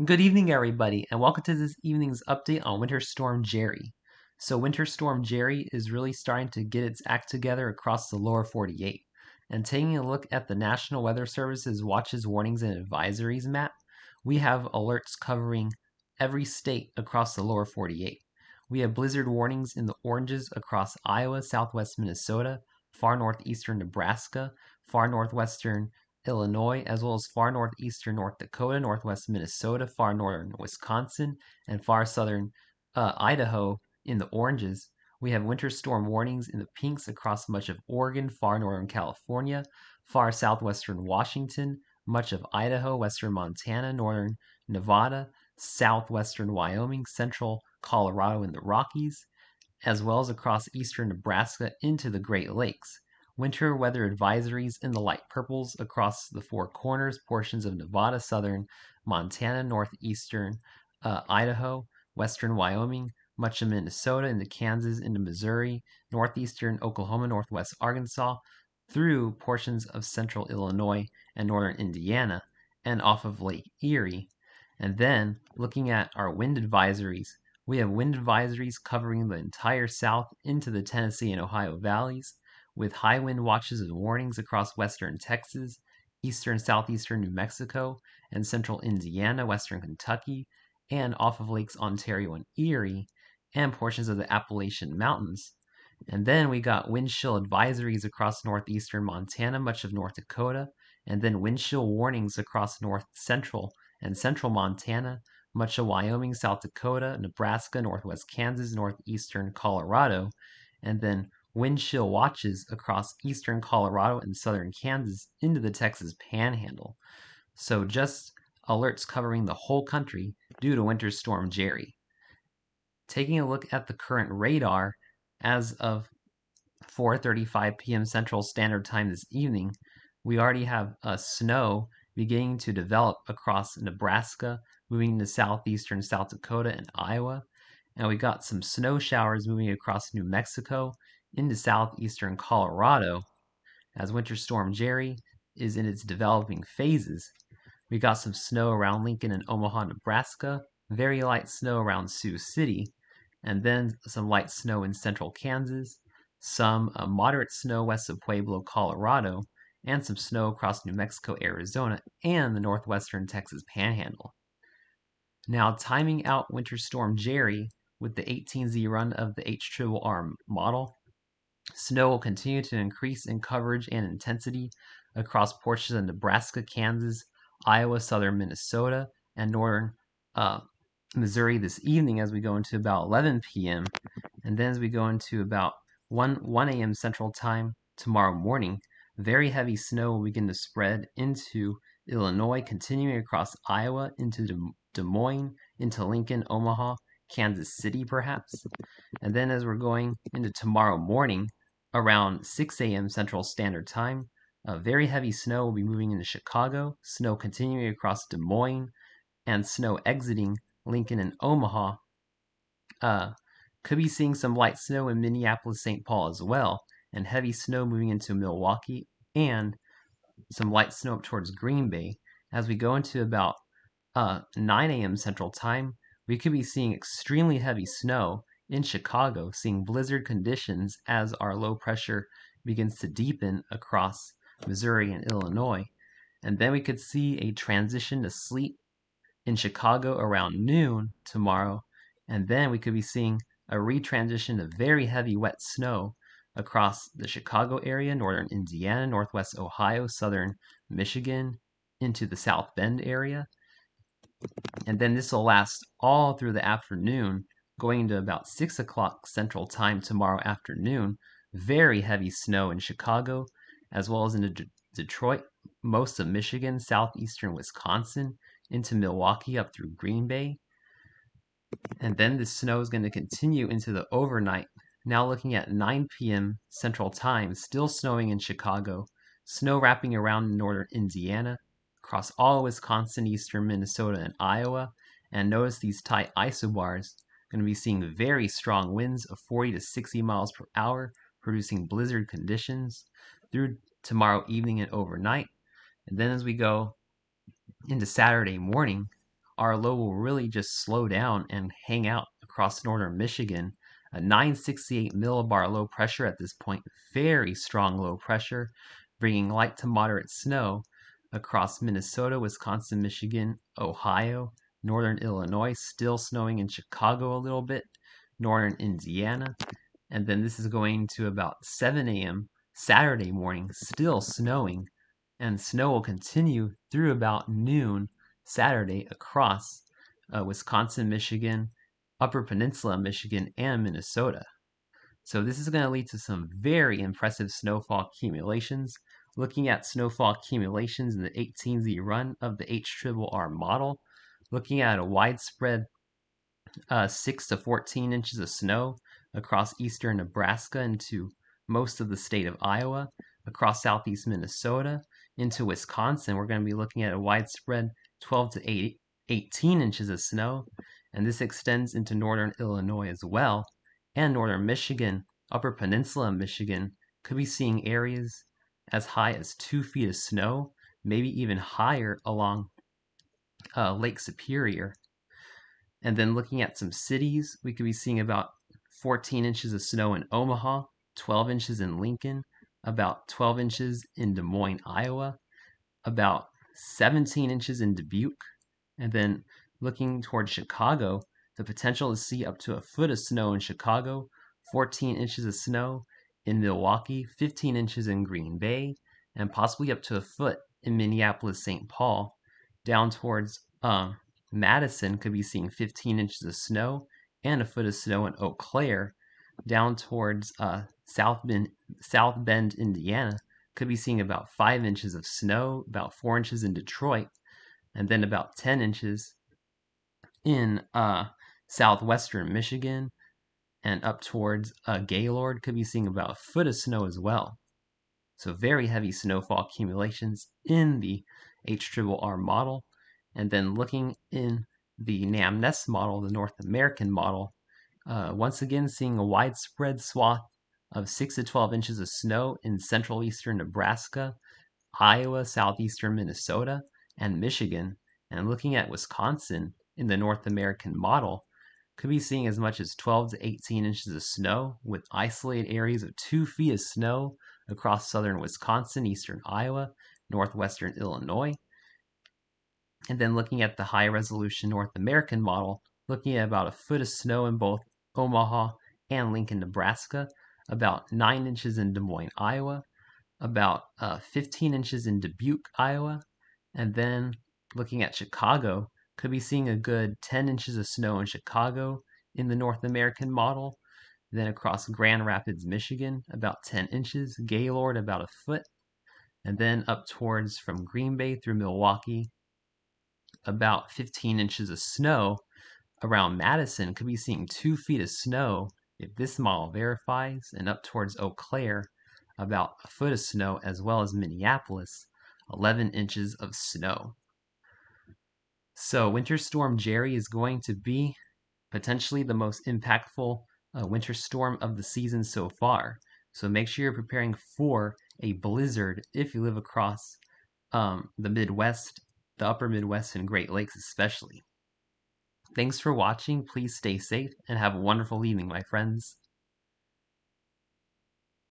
Good evening, everybody, and welcome to this evening's update on Winter Storm Gerri. So, Winter Storm Gerri is really starting to get its act together across the lower 48. And taking a look at the National Weather Service's watches, warnings, and advisories map, we have alerts covering every state across the lower 48. We have blizzard warnings in the oranges across Iowa, southwest Minnesota, far northeastern Nebraska, far northwestern Illinois, as well as far northeastern North Dakota, northwest Minnesota, far northern Wisconsin, and far southern Idaho in the oranges. We have winter storm warnings in the pinks across much of Oregon, far northern California, far southwestern Washington, much of Idaho, western Montana, northern Nevada, southwestern Wyoming, central Colorado, and the Rockies, as well as across eastern Nebraska into the Great Lakes. Winter weather advisories in the light purples across the Four Corners, portions of Nevada, southern Montana, northeastern Idaho, western Wyoming, much of Minnesota, into Kansas, into Missouri, northeastern Oklahoma, northwest Arkansas, through portions of central Illinois and northern Indiana, and off of Lake Erie. And then looking at our wind advisories, we have wind advisories covering the entire South into the Tennessee and Ohio valleys, with high wind watches and warnings across western Texas, eastern southeastern New Mexico, and central Indiana, western Kentucky, and off of Lakes Ontario and Erie, and portions of the Appalachian Mountains. And then we got wind chill advisories across northeastern Montana, much of North Dakota, and then wind chill warnings across north central and central Montana, much of Wyoming, South Dakota, Nebraska, northwest Kansas, northeastern Colorado, and then wind chill watches across eastern Colorado and southern Kansas into the Texas Panhandle. So just alerts covering the whole country due to Winter Storm Gerri. Taking a look at the current radar as of 4:35 p.m. Central Standard Time this evening, we already have snow beginning to develop across Nebraska, moving into southeastern South Dakota and Iowa. And we got some snow showers moving across New Mexico into southeastern Colorado as Winter Storm Gerri is in its developing phases. We got some snow around Lincoln and Omaha, Nebraska, very light snow around Sioux City, and then some light snow in central Kansas, some moderate snow west of Pueblo, Colorado, and some snow across New Mexico, Arizona, and the northwestern Texas Panhandle. Now, timing out Winter Storm Gerri with the 18Z run of the HRRR model, snow will continue to increase in coverage and intensity across portions of Nebraska, Kansas, Iowa, southern Minnesota, and northern Missouri this evening as we go into about 11 p.m. And then as we go into about 1 a.m. Central Time tomorrow morning, very heavy snow will begin to spread into Illinois, continuing across Iowa, into Des Moines, into Lincoln, Omaha, Kansas City perhaps. And then as we're going into tomorrow morning, around 6 a.m. Central Standard Time, very heavy snow will be moving into Chicago, snow continuing across Des Moines, and snow exiting Lincoln and Omaha. Could be seeing some light snow in Minneapolis, St. Paul as well, and heavy snow moving into Milwaukee, and some light snow up towards Green Bay. As we go into about 9 a.m. Central Time, we could be seeing extremely heavy snow in Chicago, seeing blizzard conditions as our low pressure begins to deepen across Missouri and Illinois. And then we could see a transition to sleet in Chicago around noon tomorrow, and then we could be seeing a retransition of very heavy wet snow across the Chicago area, northern Indiana, northwest Ohio, southern Michigan, into the South Bend area. And then this will last all through the afternoon, going into about 6 o'clock Central Time tomorrow afternoon. Very heavy snow in Chicago, as well as in Detroit, most of Michigan, southeastern Wisconsin, into Milwaukee up through Green Bay. And then the snow is going to continue into the overnight. Now looking at 9 p.m. Central Time, still snowing in Chicago, snow wrapping around northern Indiana, across all of Wisconsin, eastern Minnesota, and Iowa. And notice these tight isobars. Going to be seeing very strong winds of 40 to 60 miles per hour, producing blizzard conditions through tomorrow evening and overnight. And then as we go into Saturday morning, our low will really just slow down and hang out across northern Michigan. A 968 millibar low pressure at this point, very strong low pressure, bringing light to moderate snow across Minnesota, Wisconsin, Michigan, Ohio, northern Illinois, still snowing in Chicago a little bit, northern Indiana, and then this is going to about 7 a.m. Saturday morning, still snowing, and snow will continue through about noon Saturday across Wisconsin, Michigan, Upper Peninsula, Michigan, and Minnesota. So this is going to lead to some very impressive snowfall accumulations. Looking at snowfall accumulations in the 18Z run of the HRRR model, looking at a widespread 6 to 14 inches of snow across eastern Nebraska into most of the state of Iowa, across southeast Minnesota, into Wisconsin. We're going to be looking at a widespread 12 to 18 inches of snow, and this extends into northern Illinois as well, and northern Michigan, Upper Peninsula Michigan, could be seeing areas as high as 2 feet of snow, maybe even higher along Lake Superior. And then looking at some cities, we could be seeing about 14 inches of snow in Omaha, 12 inches in Lincoln, about 12 inches in Des Moines, Iowa, about 17 inches in Dubuque. And then looking towards Chicago, the potential to see up to a foot of snow in Chicago, 14 inches of snow in Milwaukee, 15 inches in Green Bay, and possibly up to a foot in Minneapolis, St. Paul. Down towards Madison could be seeing 15 inches of snow and a foot of snow in Eau Claire. Down towards South Bend, Indiana, could be seeing about 5 inches of snow, about 4 inches in Detroit, and then about 10 inches in southwestern Michigan, and up towards Gaylord could be seeing about a foot of snow as well. So very heavy snowfall accumulations in the HRRR model. And then looking in the NAMNES model, the North American model, once again seeing a widespread swath of 6 to 12 inches of snow in central eastern Nebraska, Iowa, southeastern Minnesota, and Michigan. And looking at Wisconsin in the North American model, could be seeing as much as 12 to 18 inches of snow with isolated areas of 2 feet of snow across southern Wisconsin, eastern Iowa, northwestern Illinois. And then looking at the high resolution North American model, looking at about a foot of snow in both Omaha and Lincoln, Nebraska, about 9 inches in Des Moines, Iowa, about 15 inches in Dubuque, Iowa, and then looking at Chicago, could be seeing a good 10 inches of snow in Chicago in the North American model, then across Grand Rapids, Michigan, about 10 inches, Gaylord about a foot, and then up towards from Green Bay through Milwaukee, about 15 inches of snow. Around Madison, could be seeing 2 feet of snow if this model verifies, and up towards Eau Claire, about a foot of snow, as well as Minneapolis, 11 inches of snow. So Winter Storm Gerri is going to be potentially the most impactful winter storm of the season so far. So make sure you're preparing for a blizzard if you live across the Midwest, the upper Midwest and Great Lakes especially. Thanks for watching. Please stay safe and have a wonderful evening, my friends.